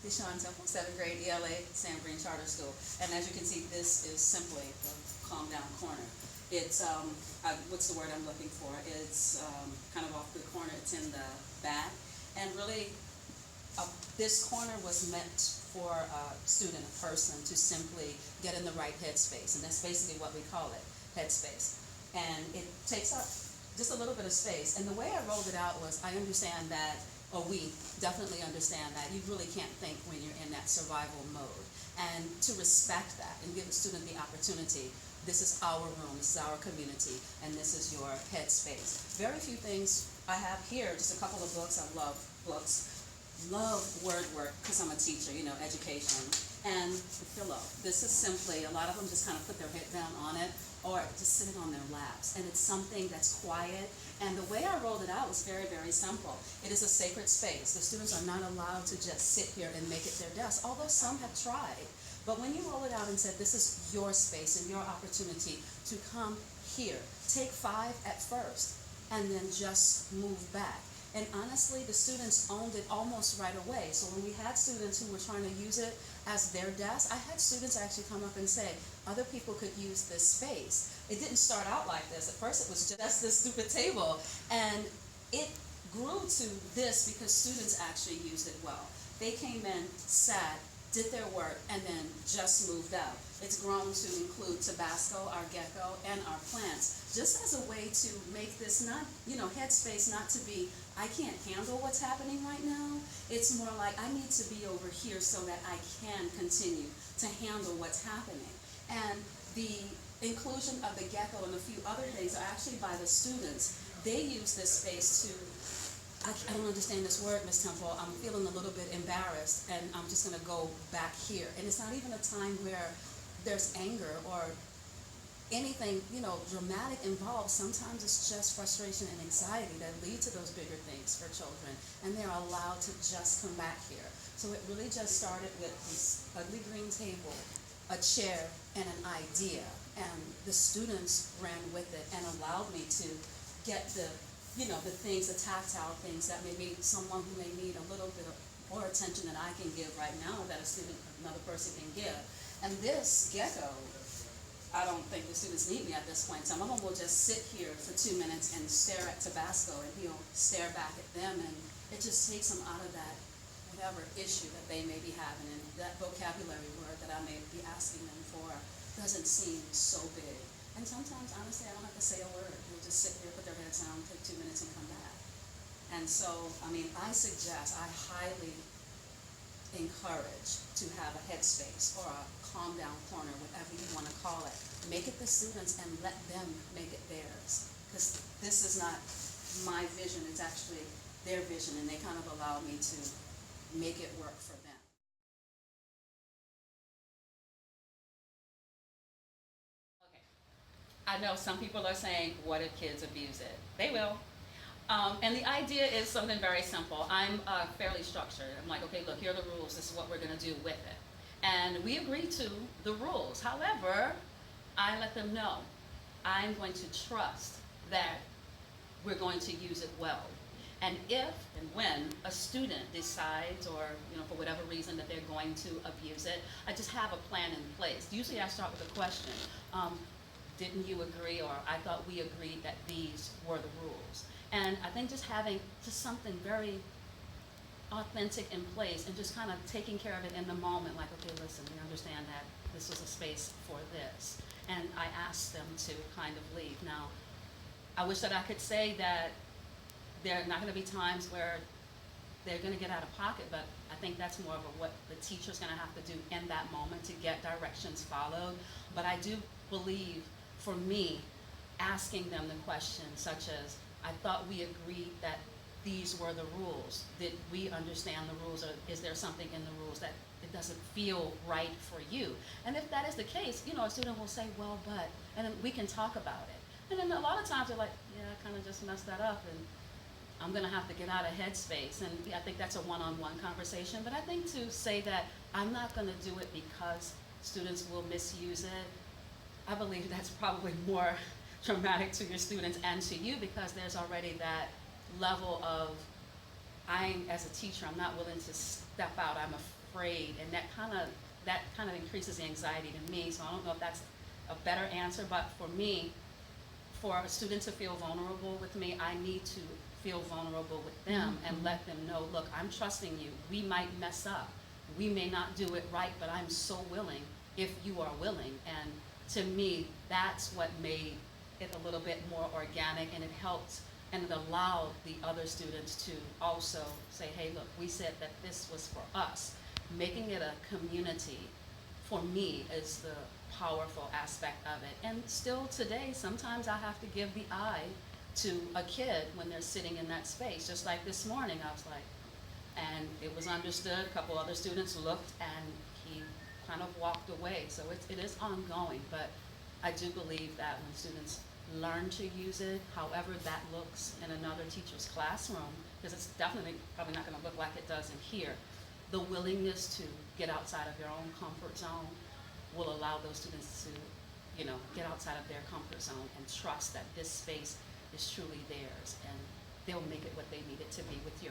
Deshawn Temple, 7th grade ELA, Sam Green Charter School. And as you can see, this is simply the calm down corner. It's, what's the word I'm looking for? It's kind of off the corner, it's in the back. And really, this corner was meant for a student, a person, to simply get in the right headspace. And that's basically what we call it, headspace. And it takes up just a little bit of space. And the way I rolled it out was, I understand that, or we definitely understand that you really can't think when you're in that survival mode. And to respect that and give the student the opportunity, this is our room, this is our community, and this is your headspace. Very few things I have here, just a couple of books. I love books. Love word work because I'm a teacher, education. And the pillow. This is simply, a lot of them just kind of put their head down on it or just sit it on their laps. And it's something that's quiet. And the way I rolled it out was very, very simple. It is a sacred space. The students are not allowed to just sit here and make it their desk, although some have tried. But when you roll it out and said, this is your space and your opportunity to come here, take 5 at first, and then just move back. And honestly, the students owned it almost right away. So when we had students who were trying to use it as their desk, I had students actually come up and say, other people could use this space. It didn't start out like this. At first it was just this stupid table. And it grew to this because students actually used it well. They came in, sat, did their work, and then just moved out. It's grown to include Tabasco, our gecko, and our plants, just as a way to make this not, headspace not to be, I can't handle what's happening right now. It's more like, I need to be over here so that I can continue to handle what's happening. And the inclusion of the gecko and a few other things are actually by the students. They use this space to, I don't understand this word, Ms. Temple. I'm feeling a little bit embarrassed, and I'm just going to go back here. And it's not even a time where there's anger or anything, dramatic involved. Sometimes it's just frustration and anxiety that lead to those bigger things for children, and they're allowed to just come back here. So it really just started with this ugly green table, a chair, and an idea, and the students ran with it and allowed me to get the things, the tactile things that maybe someone who may need a little bit more attention than I can give right now that another person can give. And this gecko, I don't think the students need me at this point. Some of them will just sit here for 2 minutes and stare at Tabasco, and he'll stare back at them, and it just takes them out of that whatever issue that they may be having. And that vocabulary word that I may be asking them for doesn't seem so big. And sometimes, honestly, I don't have to say a word. They'll just sit there, put their heads down, take 2 minutes, and come back. And so, I highly encourage to have a headspace or a calm down corner, whatever you want to call it. Make it the students and let them make it theirs. Because this is not my vision, it's actually their vision, and they kind of allow me to make it work for them. I know some people are saying, what if kids abuse it? They will. And the idea is something very simple. I'm fairly structured. I'm like, okay, look, here are the rules. This is what we're going to do with it. And we agree to the rules. However, I let them know I'm going to trust that we're going to use it well. And if and when a student decides, or for whatever reason that they're going to abuse it, I just have a plan in place. Usually I start with a question. Didn't you agree, or I thought we agreed that these were the rules. And I think just having just something very authentic in place and just kind of taking care of it in the moment, like, okay, listen, we understand that this was a space for this. And I asked them to kind of leave. Now, I wish that I could say that there are not going to be times where they're going to get out of pocket, but I think that's more of what the teacher's going to have to do in that moment to get directions followed. But I do believe, for me, asking them the questions such as, I thought we agreed that these were the rules. Did we understand the rules, or is there something in the rules that it doesn't feel right for you? And if that is the case, a student will say, well, but, and then we can talk about it. And then a lot of times they're like, yeah, I kind of just messed that up, and I'm going to have to get out of headspace. And I think that's a one-on-one conversation. But I think to say that I'm not going to do it because students will misuse it, I believe that's probably more traumatic to your students and to you, because there's already that level of, as a teacher, I'm not willing to step out. I'm afraid, and that kind of increases the anxiety to me. So I don't know if that's a better answer, but for me, for a student to feel vulnerable with me, I need to feel vulnerable with them and let them know, look, I'm trusting you. We might mess up. We may not do it right, but I'm so willing if you are willing. And to me, that's what made it a little bit more organic, and it helped and it allowed the other students to also say, hey, look, we said that this was for us. Making it a community, for me, is the powerful aspect of it. And still today, sometimes I have to give the eye to a kid when they're sitting in that space. Just like this morning, I was like, and it was understood. A couple other students looked, and he kind of walked away. So it is ongoing, but I do believe that when students learn to use it, however that looks in another teacher's classroom, because it's definitely probably not going to look like it does in here, the willingness to get outside of your own comfort zone will allow those students to, get outside of their comfort zone and trust that this space is truly theirs, and they'll make it what they need it to be with your